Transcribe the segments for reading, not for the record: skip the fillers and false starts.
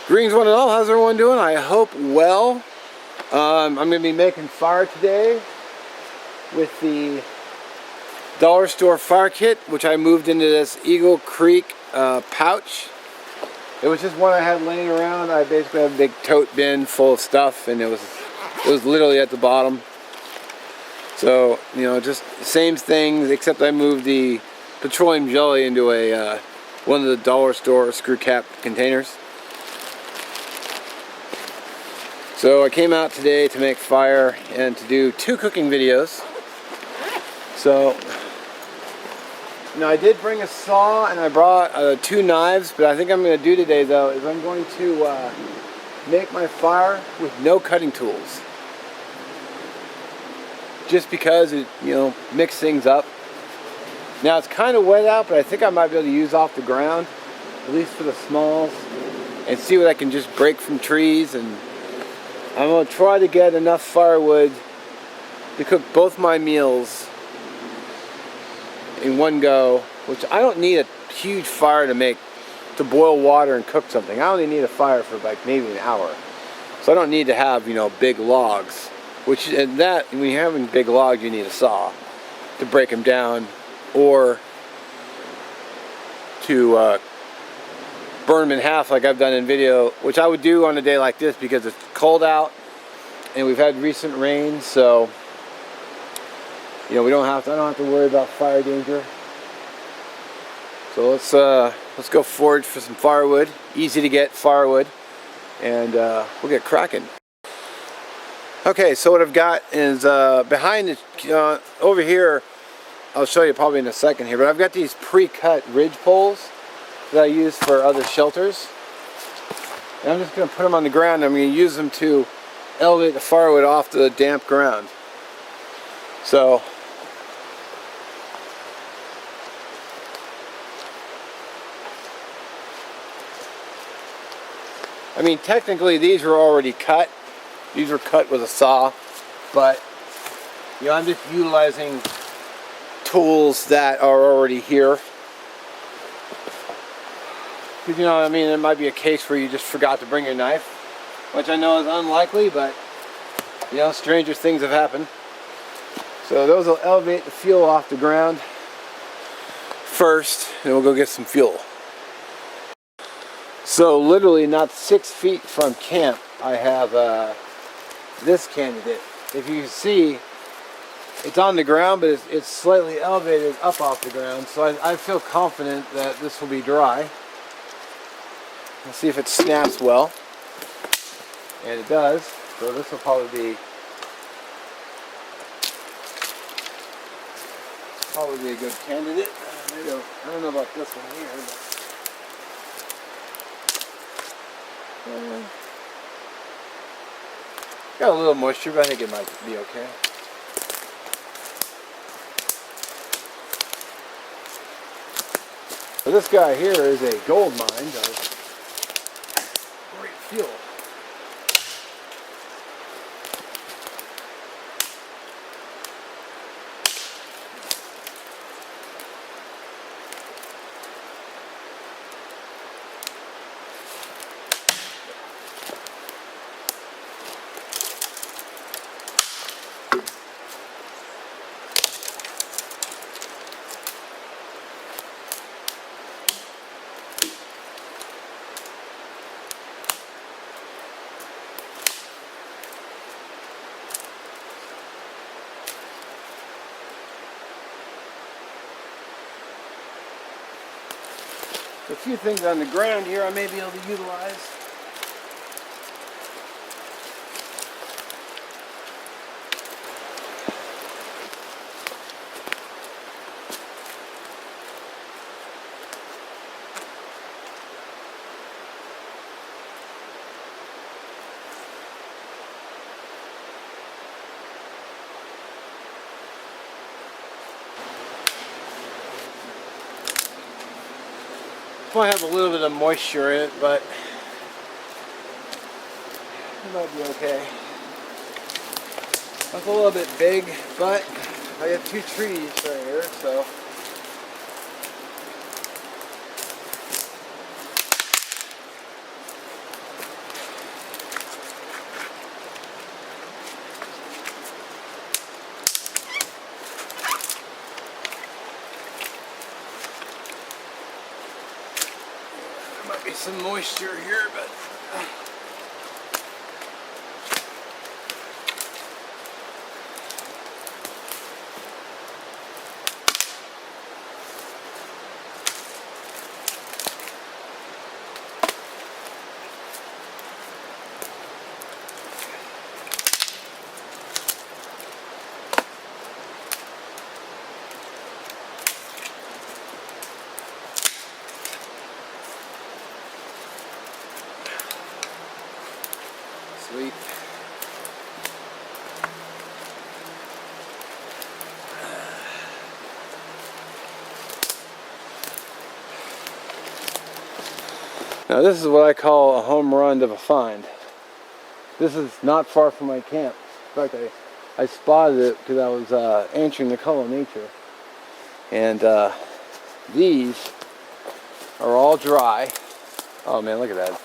Greetings one and all, how's everyone doing? I hope well. I'm going to be making fire today with the dollar store fire kit, which I moved into this Eagle Creek pouch. It was just one I had laying around. I basically have a big tote bin full of stuff, and it was literally at the bottom. So, you know, just the same things, except I moved the petroleum jelly into a one of the dollar store screw cap containers. So I came out today to make fire and to do 2 cooking videos. So, you know, I did bring a saw and I brought 2 knives, but I think I'm going to do today though is I'm going to make my fire with no cutting tools. Just because it, you know, mix things up. Now it's kind of wet out, but I think I might be able to use off the ground, at least for the smalls, and see what I can just break from trees. And I'm going to try to get enough firewood to cook both my meals in one go, which I don't need a huge fire to boil water and cook something. I only need a fire for like maybe an hour. So I don't need to have, you know, big logs, and that, when you're having big logs, you need a saw to break them down or to burn them in half like I've done in video, which I would do on a day like this because it's cold out and we've had recent rain, so you know I don't have to worry about fire danger. So let's go forage for some firewood, easy to get firewood, and we'll get cracking. Okay, so what I've got is behind the over here, I'll show you probably in a second here, but I've got these pre-cut ridge poles that I use for other shelters. And I'm just going to put them on the ground. I'm going to use them to elevate the firewood off the damp ground. So, I mean, technically these were already cut. These were cut with a saw, but you know, I'm just utilizing tools that are already here. Because, you know, I mean, there might be a case where you just forgot to bring your knife, which I know is unlikely, but, you know, stranger things have happened. So those will elevate the fuel off the ground first, and we'll go get some fuel. So literally not 6 feet from camp, I have this candidate. If you can see, it's on the ground, but it's slightly elevated up off the ground, so I feel confident that this will be dry. Let's see if it snaps well, and it does. So this will probably be a good candidate. I don't know about this one here, but got a little moisture, but I think it might be okay. So this guy here is a gold mine of great fuel. A few things on the ground here I may be able to utilize. Might have a little bit of moisture in it, but it might be okay. That's a little bit big, but I have 2 trees right here, so might be some moisture here, but sweet. Now this is what I call a home run of a find. This is not far from my camp. In fact, I spotted it because I was answering the call of nature. And these are all dry. Oh man, look at that.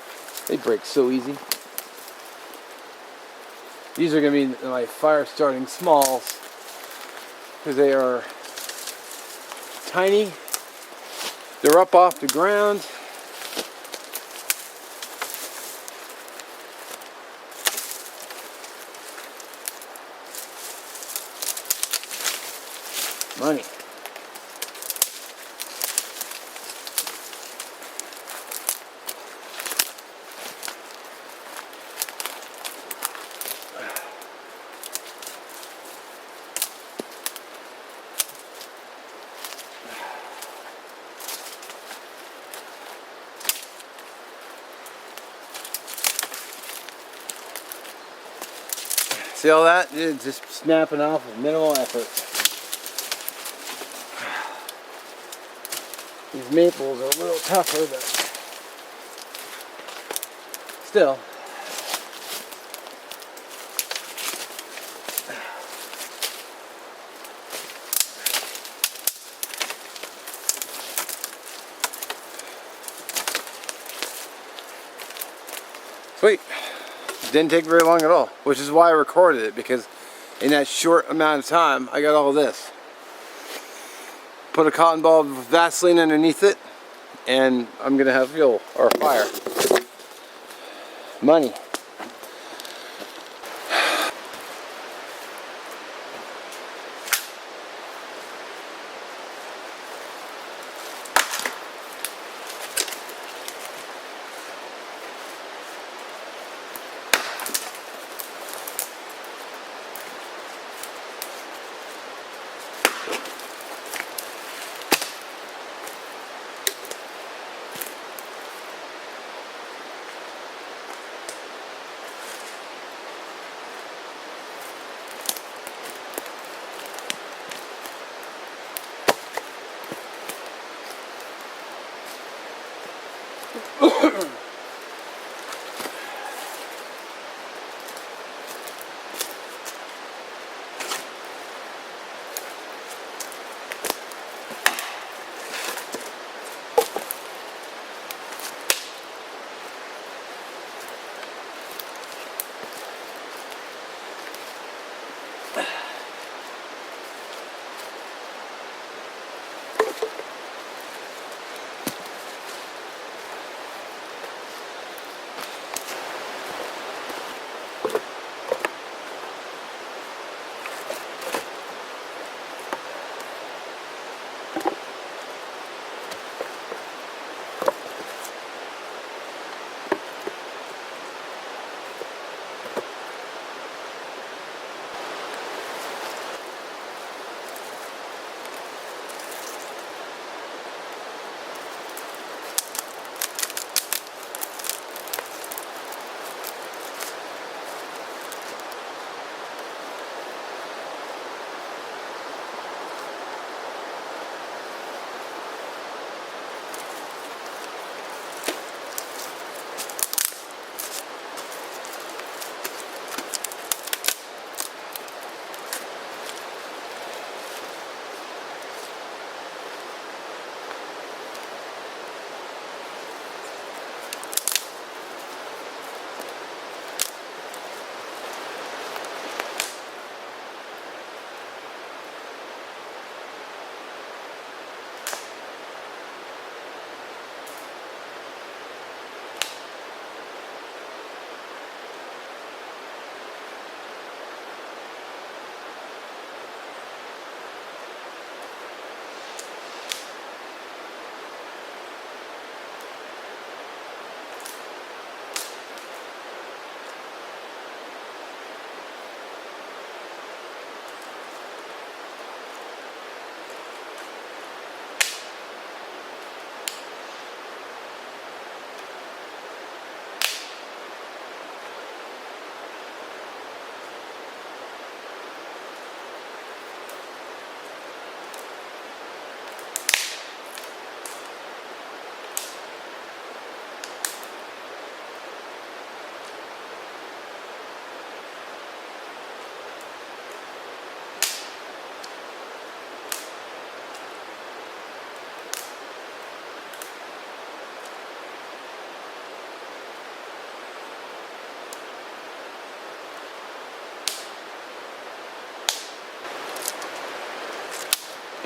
They break so easy. These are going to be my fire starting smalls because they are tiny. They're up off the ground. Money. See all that? It's just snapping off with minimal effort. These maples are a little tougher, but still. Sweet. Didn't take very long at all, which is why I recorded it, because in that short amount of time I got all this. Put a cotton ball of Vaseline underneath it and I'm gonna have fuel or fire. Money.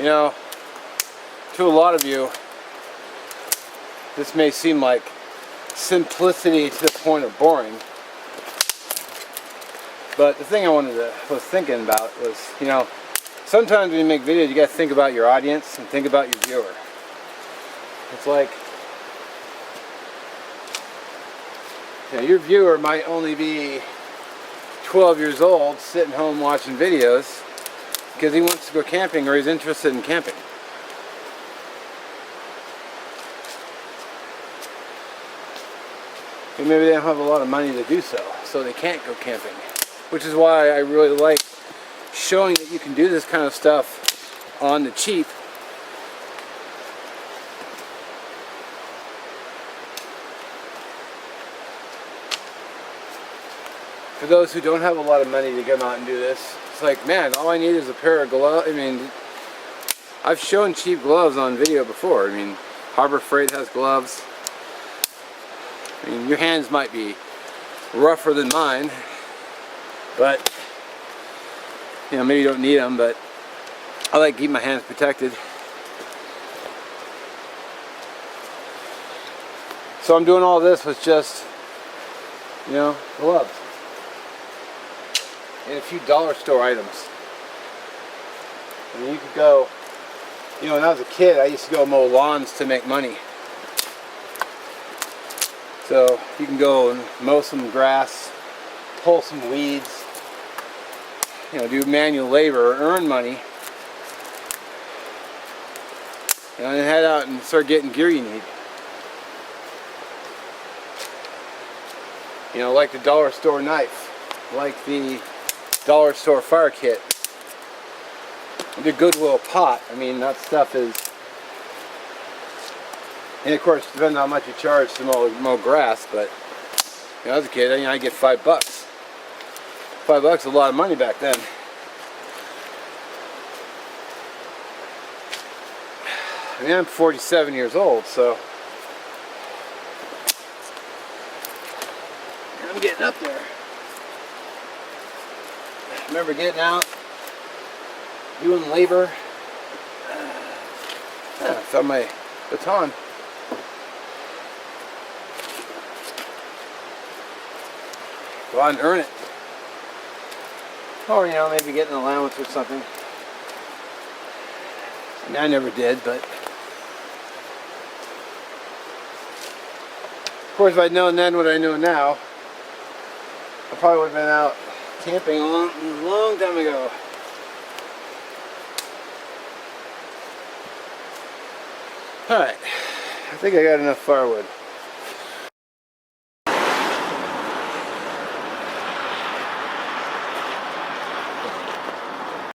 You know, to a lot of you, this may seem like simplicity to the point of boring. But the thing I was thinking about was, you know, sometimes when you make videos, you got to think about your audience and think about your viewer. It's like, you know, your viewer might only be 12 years old, sitting home watching videos because he wants to go camping or he's interested in camping. And maybe they don't have a lot of money to do so they can't go camping. Which is why I really like showing that you can do this kind of stuff on the cheap. For those who don't have a lot of money to come out and do this, it's like, man, all I need is a pair of gloves. I mean, I've shown cheap gloves on video before. I mean, Harbor Freight has gloves. I mean, your hands might be rougher than mine, but, you know, maybe you don't need them, but I like to keep my hands protected. So I'm doing all this with just, you know, gloves. And a few dollar store items. I mean, you could go, you know, when I was a kid, I used to go mow lawns to make money. So you can go and mow some grass, pull some weeds, you know, do manual labor, earn money, you know, and head out and start getting gear you need. You know, like the dollar store knife, like the dollar store fire kit, the Goodwill pot. I mean, that stuff is, and of course, depending on how much you charge to mow grass, but, you know, as a kid, you know, I get $5. $5 is a lot of money back then. I mean, I'm 47 years old, so I'm getting up there. I remember getting out, doing labor. I found my baton. Go out and earn it. Or, you know, maybe get an allowance or something. I mean, I never did, but of course, if I'd known then what I know now, I probably would have been out camping a long time ago. Alright, I think I got enough firewood.